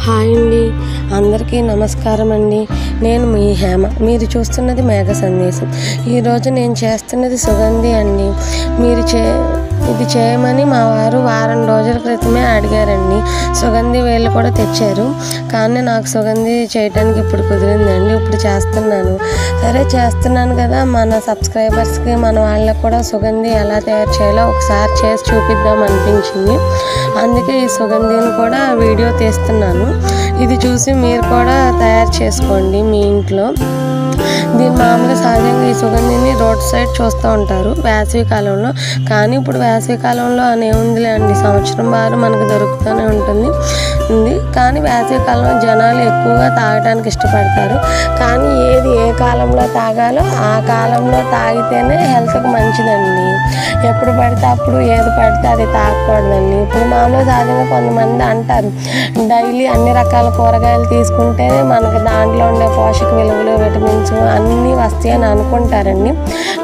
Hi అండి, అందరికీ నమస్కారం అండి. నేను మీ హేమ. మీరు చూస్తున్నది మేఘ సందేశం. ఈరోజు నేను చేస్తున్నది సుగంధి అండి. ఇది చేయమని మా వారు వారం రోజుల క్రితమే అడిగారండి. సుగంధి వేళ్ళు కూడా తెచ్చారు, కానీ నాకు సుగంధి చేయడానికి ఇప్పుడు కుదిరిందండి. ఇప్పుడు చేస్తున్నాను. సరే చేస్తున్నాను కదా, మన సబ్స్క్రైబర్స్కి మన వాళ్ళకి కూడా సుగంధి ఎలా తయారు చేయాలో ఒకసారి చేసి చూపిద్దాం అనిపించింది. అందుకే ఈ సుగంధిని కూడా వీడియో తీస్తున్నాను. ఇది చూసి మీరు కూడా తయారు చేసుకోండి మీ ఇంట్లో. దీని మామూలుగా సహజంగా ఈ సుగంధిని రోడ్ సైడ్ చూస్తూ ఉంటారు వేసవి కాలంలో. కానీ ఇప్పుడు వేసవి కాలంలో అని ఏముందిలే అండి, సంవత్సరం బారు మనకు దొరుకుతూనే ఉంటుంది. కానీ వేసవి కాలంలో జనాలు ఎక్కువగా తాగడానికి ఇష్టపడతారు. కానీ ఏ కాలంలో తాగాలో ఆ కాలంలో తాగితేనే హెల్త్కి మంచిదండి. ఎప్పుడు పడితే అప్పుడు ఏది పడితే అది తాగకూడదండి. ఇప్పుడు మామూలుగా సహజంగా కొంతమంది అంటారు, డైలీ అన్ని రకాల కూరగాయలు తీసుకుంటేనే మనకు దాంట్లో ఉండే పోషక విలువలు, విటమిన్స్ అన్నీ వస్తాయని అనుకుంటారండి.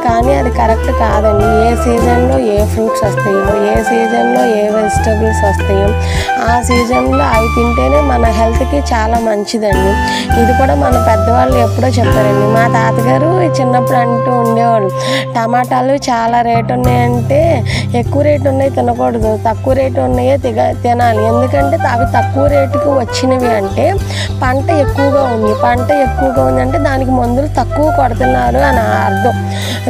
కానీ అది కరెక్ట్ కాదండి. ఏ సీజన్లో ఏ ఫ్రూట్స్ వస్తాయో, ఏ సీజన్లో ఏ వెజిటబుల్స్ వస్తాయో ఆ సీజన్లో అవి తింటేనే మన హెల్త్కి చాలా మంచిదండి. ఇది కూడా మన పెద్దవాళ్ళు ఎప్పుడో చెప్పారండి. మా తాతగారు చిన్నప్పుడు అంటూ ఉండేవాళ్ళు, టమాటాలు చాలా రేటు ఉన్నాయంటే ఎక్కువ రేటు ఉన్నాయి తినకూడదు, తక్కువ రేటు ఉన్నాయే తినాలి. ఎందుకంటే అవి తక్కువ రేటుకి వచ్చినవి అంటే పంట ఎక్కువగా ఉంది. పంట ఎక్కువగా ఉందంటే దానికి మందులు తక్కువ కొడుతున్నారు అని అర్థం.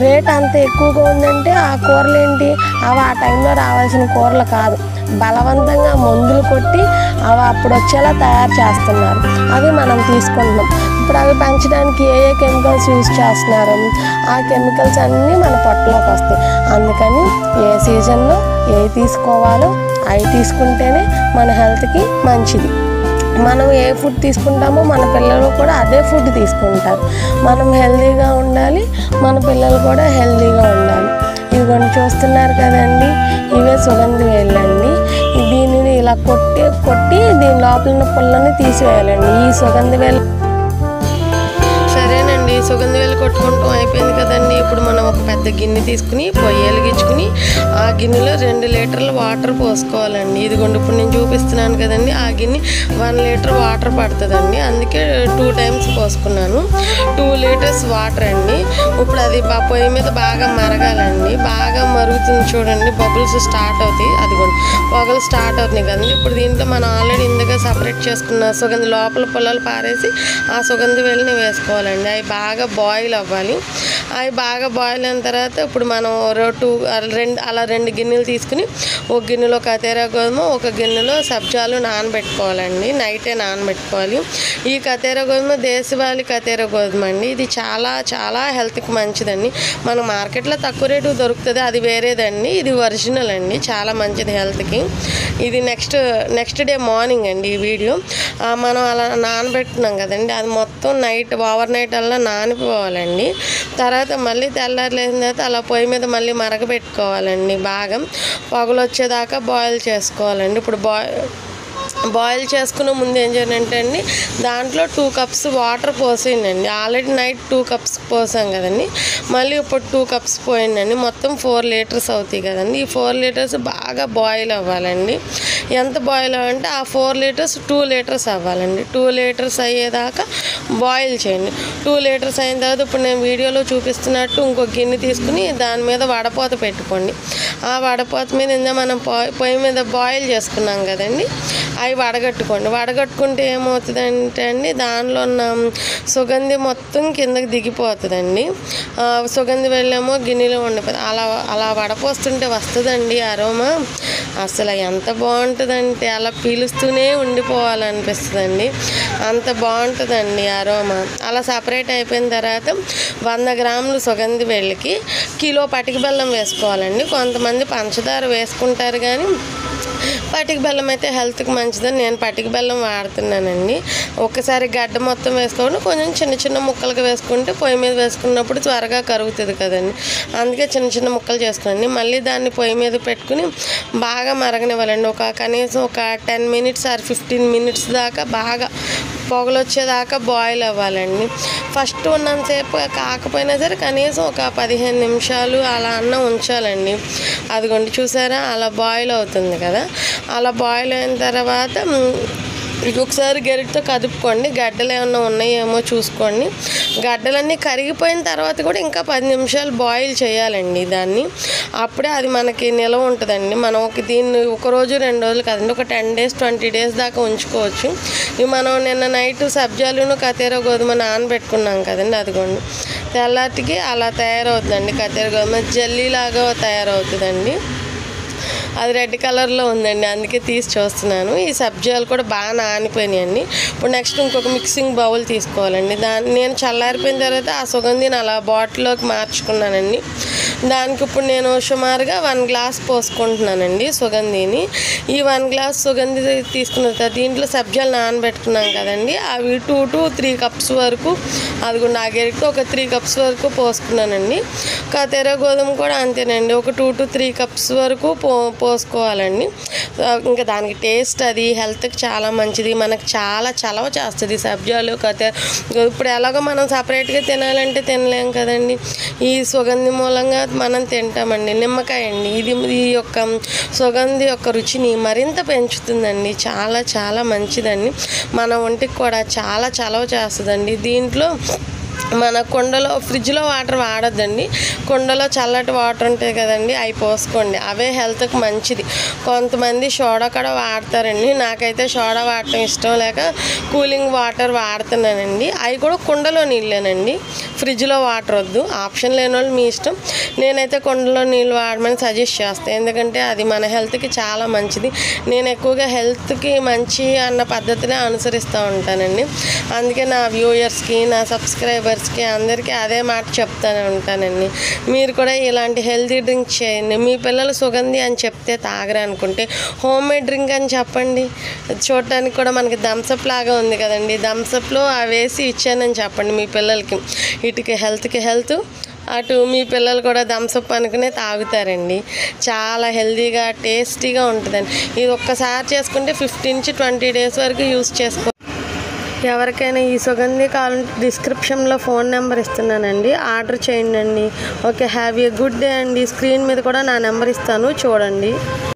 రేట్ అంత ఎక్కువగా ఉందంటే ఆ కూరలు ఏంటి, అవి ఆ టైంలో రావాల్సిన కూరలు కాదు, బలవంతంగా మందులు కొట్టి అవి అప్పుడు వచ్చేలా తయారు చేస్తున్నారు. అవి మనం తీసుకుంటున్నాం. ఇప్పుడు అవి పెంచడానికి ఏ కెమికల్స్ యూజ్ చేస్తున్నారు, ఆ కెమికల్స్ అన్నీ మన పొట్టలోకి వస్తాయి. అందుకని ఏ సీజన్లో ఏ తీసుకోవాలో అవి తీసుకుంటేనే మన హెల్త్కి మంచిది. మనం ఏ ఫుడ్ తీసుకుంటామో మన పిల్లలు కూడా అదే ఫుడ్ తీసుకుంటారు. మనం హెల్తీగా ఉండాలి, మన పిల్లలు కూడా హెల్తీగా ఉండాలి. ఇదిగోండి చూస్తున్నారు కదండి, ఇవే సుగంధి వేళ్ళండి. దీనిని ఇలా కొట్టి దీని లోపల ఉన్న పుల్లని తీసివేయాలండి. ఈ సుగంధి వేలు సరేనండి, సుగంధి వేలు కొట్టుకుంటాం అయిపోయింది కదండి. ఇప్పుడు మనం ఒక పెద్ద గిన్నె తీసుకుని పొయ్యి వెలిగించుకుని ఆ గిన్నెలో 2 లీటర్ల వాటర్ పోసుకోవాలండి. ఇదిగోండి ఇప్పుడు నేను చూపిస్తున్నాను కదండి, ఆ గిన్నె 1 లీటర్ వాటర్ పడుతుందండి. అందుకే 2 టైమ్స్ పోసుకున్నాను. 2 లీటర్స్ వాటర్ అండి. ఇప్పుడు అది పొయ్యి మీద బాగా మరగాలండి. బాగా మరుగుతుంది చూడండి, బబుల్స్ స్టార్ట్ అవుతాయి. అదిగోండి పొగలు స్టార్ట్ అవుతున్నాయి కదండి. ఇప్పుడు దీంట్లో మనం ఆల్రెడీ ఇందుగా సపరేట్ చేసుకున్న సుగంధి లోపల పుల్లలు పారేసి ఆ సుగంధి వేలని వేసుకోవాలండి. అవి బాగా బాయిల్ అవ్వాలి. అవి బాగా బాయిల్ అయిన తర్వాత ఇప్పుడు మనం 2 గిన్నెలు తీసుకుని ఒక గిన్నెలో కతేరా గోధుమ, ఒక గిన్నెలో సబ్జాలు నానబెట్టుకోవాలండి. నైటే నానబెట్టుకోవాలి. ఈ కతేరా గోధుమ దేశవాళీ కతేరా గోధుమ అండి. ఇది చాలా చాలా హెల్త్కి మంచిదండి. మన మార్కెట్లో తక్కువ రేటు దొరుకుతుంది, అది వేరేదండి. ఇది ఒరిజినల్ అండి, చాలా మంచిది హెల్త్కి. ఇది నెక్స్ట్ డే మార్నింగ్ అండి ఈ వీడియో. మనం అలా నానబెట్టుకున్నాం కదండి, అది మొత్తం ఓవర్ నైట్ అలా నానిపోవాలండి. తర్వాత మళ్ళీ తెల్లారి లేచిన తర్వాత అలా పొయ్యి మీద మళ్ళీ మరగబెట్టుకోవాలండి. బాగా పొగలు వచ్చేదాకా బాయిల్ చేసుకోవాలండి. ఇప్పుడు బాయిల్ చేసుకునే ముందు ఏం చేయాలంటే అండి, దాంట్లో 2 కప్స్ వాటర్ పోసేయండి. ఆల్రెడీ నైట్ 2 కప్స్ పోసాం కదండి, మళ్ళీ ఇప్పుడు 2 కప్స్ పోయిందండి. మొత్తం 4 లీటర్స్ అవుతాయి కదండి. ఈ 4 లీటర్స్ బాగా బాయిల్ అవ్వాలండి. ఎంత బాయిల్ అవ్వాలంటే ఆ 4 లీటర్స్ 2 లీటర్స్ అవ్వాలండి. 2 లీటర్స్ అయ్యేదాకా బాయిల్ చేయండి. 2 లీటర్స్ అయిన తర్వాత ఇప్పుడు నేను వీడియోలో చూపిస్తున్నట్టు ఇంకో గిన్నె తీసుకుని దాని మీద వడపోత పెట్టుకోండి. ఆ వడపోత మీద మనం పొయ్యి మీద బాయిల్ చేసుకున్నాం కదండి, అవి వడగట్టుకుంటే ఏమవుతుందంటే అండి, దానిలో ఉన్న సుగంధి మొత్తం కిందకి దిగిపోతుందండి. సుగంధి వెళ్ళేమో గిన్నెలో ఉండిపోతుంది. అలా వడపోస్తుంటే వస్తుందండి అరోమా. అసలు ఎంత బాగుంటుందంటే అలా పీలుస్తూనే ఉండిపోవాలనిపిస్తుందండి, అంత బాగుంటుందండి అరోమా. అలా సపరేట్ అయిపోయిన తర్వాత 100 గ్రాములు సుగంధి వెళ్ళకి కిలో పటిక బెల్లం వేసుకోవాలండి. కొంతమంది పంచదార వేసుకుంటారు, కానీ పటిక బెల్లం అయితే హెల్త్కి మంచిదని నేను పటిక బెల్లం వాడుతున్నానండి. ఒక్కసారి గడ్డ మొత్తం వేసుకోండి, కొంచెం చిన్న చిన్న ముక్కలుగా వేసుకుంటే పొయ్యి మీద వేసుకున్నప్పుడు త్వరగా కరుగుతుంది కదండి. అందుకే చిన్న ముక్కలు చేసుకోండి. మళ్ళీ దాన్ని పొయ్యి మీద పెట్టుకుని బాగా మరగనివ్వాలండి. కనీసం ఒక 10 మినిట్స్ ఆర్ 15 మినిట్స్ దాకా బాగా పొగలు వచ్చేదాకా బాయిల్ అవ్వాలండి. ఫస్ట్ ఉన్నంతసేపు కాకపోయినా సరే కనీసం ఒక 15 నిమిషాలు అలా ఉంచాలండి. అదిగోండి చూసారా, అలా బాయిల్ అవుతుంది కదా. అలా బాయిల్ అయిన తర్వాత ఒకసారి గరిటతో కదుపుకోండి, గడ్డలు ఏమన్నా ఉన్నాయేమో చూసుకోండి. గడ్డలన్నీ కరిగిపోయిన తర్వాత కూడా ఇంకా 10 నిమిషాలు బాయిల్ చేయాలండి దాన్ని. అప్పుడే అది మనకి నిలవ ఉంటుందండి. మనం దీన్ని ఒక రోజు 2 రోజులు కదండి, ఒక 10 డేస్ 20 డేస్ దాకా ఉంచుకోవచ్చు. ఇవి మనం నిన్న నైట్ సబ్జాలును కతేర గోధుమ నానబెట్టుకున్నాం కదండి, అదిగోండి తెల్లాటికి అలా తయారవుతుందండి. కతేర గోధుమ జల్లీలాగా తయారవుతుందండి. అది రెడ్ కలర్లో ఉందండి, అందుకే తీసి చూస్తున్నాను. ఈ సబ్జాలు కూడా బాగా నానిపోయినాయండి. ఇప్పుడు నెక్స్ట్ ఇంకొక మిక్సింగ్ బౌల్ తీసుకోవాలండి. నేను చల్లారిపోయిన తర్వాత ఆ సుగంధిని అలా బాటిల్లోకి మార్చుకున్నానండి. దానికి ఇప్పుడు నేను సుమారుగా 1 గ్లాస్ పోసుకుంటున్నానండి సుగంధిని. ఈ 1 గ్లాస్ సుగంధి తీసుకున్న తర్వాత దీంట్లో సబ్జాలు నానబెట్టుకున్నాం కదండి, అవి 2 to 3 కప్స్ వరకు, అది కూడా నా గెరిటితో ఒక 3 కప్స్ వరకు పోసుకున్నానండి. కతేర గోధుమ కూడా అంతేనండి, ఒక 2 to 3 కప్స్ వరకు పోసుకోవాలండి. ఇంకా దానికి టేస్ట్ అది హెల్త్కి చాలా మంచిది, మనకు చాలా చలవ చేస్తుంది సబ్జాలు కతేర. ఇప్పుడు ఎలాగో మనం సపరేట్గా తినాలంటే తినలేం కదండి, ఈ సుగంధి మూలంగా మనం తింటామండి. నిమ్మకాయ అండి, ఇది ఈ యొక్క సుగంధి యొక్క రుచిని మరింత పెంచుతుందండి, చాలా చాలా మంచిదండి. మన ఒంటికి కూడా చాలా చలవ చేస్తుందండి. దీంట్లో మన కుండలో ఫ్రిడ్జ్లో వాటర్ వాడొద్దండి, కుండలో చల్లటి వాటర్ ఉంటాయి కదండి, అవి పోసుకోండి, అవే హెల్త్కి మంచిది. కొంతమంది సోడా కూడా వాడతారండి, నాకైతే సోడా వాడటం ఇష్టం లేక కూలింగ్ వాటర్ వాడుతున్నానండి. అవి కూడా కుండలో నీళ్ళేనండి, ఫ్రిడ్జ్లో వాటర్ వద్దు. ఆప్షన్ లేని వాళ్ళు మీ ఇష్టం. నేనైతే కుండలో నీళ్ళు వాడమని సజెస్ట్ చేస్తాను, ఎందుకంటే అది మన హెల్త్కి చాలా మంచిది. నేను ఎక్కువగా హెల్త్కి మంచి అన్న పద్ధతిని అనుసరిస్తూ ఉంటానండి. అందుకే నా వ్యూయర్స్కి, నా సబ్స్క్రైబర్స్కి అందరికీ అదే మాట చెప్తానే ఉంటానండి. మీరు కూడా ఇలాంటి హెల్తీ డ్రింక్ చేయండి. మీ పిల్లలు సుగంధి అని చెప్తే తాగరు అనుకుంటే హోమ్ మేడ్ డ్రింక్ అని చెప్పండి. చూడటానికి కూడా మనకి థమ్సప్ లాగా ఉంది కదండి, థమ్సప్లో వేసి ఇచ్చానని చెప్పండి మీ పిల్లలకి. ఇటుకి హెల్త్కి హెల్త్, అటు మీ పిల్లలు కూడా థమ్సప్ అనుకునే తాగుతారండి. చాలా హెల్తీగా టేస్టీగా ఉంటుందండి. ఇది ఒక్కసారి చేసుకుంటే 15 నుంచి 20 డేస్ వరకు యూస్ చేసుకో. ఎవరికైనా ఈ సుగంధి కావాలంటే డిస్క్రిప్షన్లో ఫోన్ నెంబర్ ఇస్తున్నానండి, ఆర్డర్ చేయండి అండి. Okay, have a good day అండి. స్క్రీన్ మీద కూడా నా నెంబర్ ఇస్తాను, చూడండి.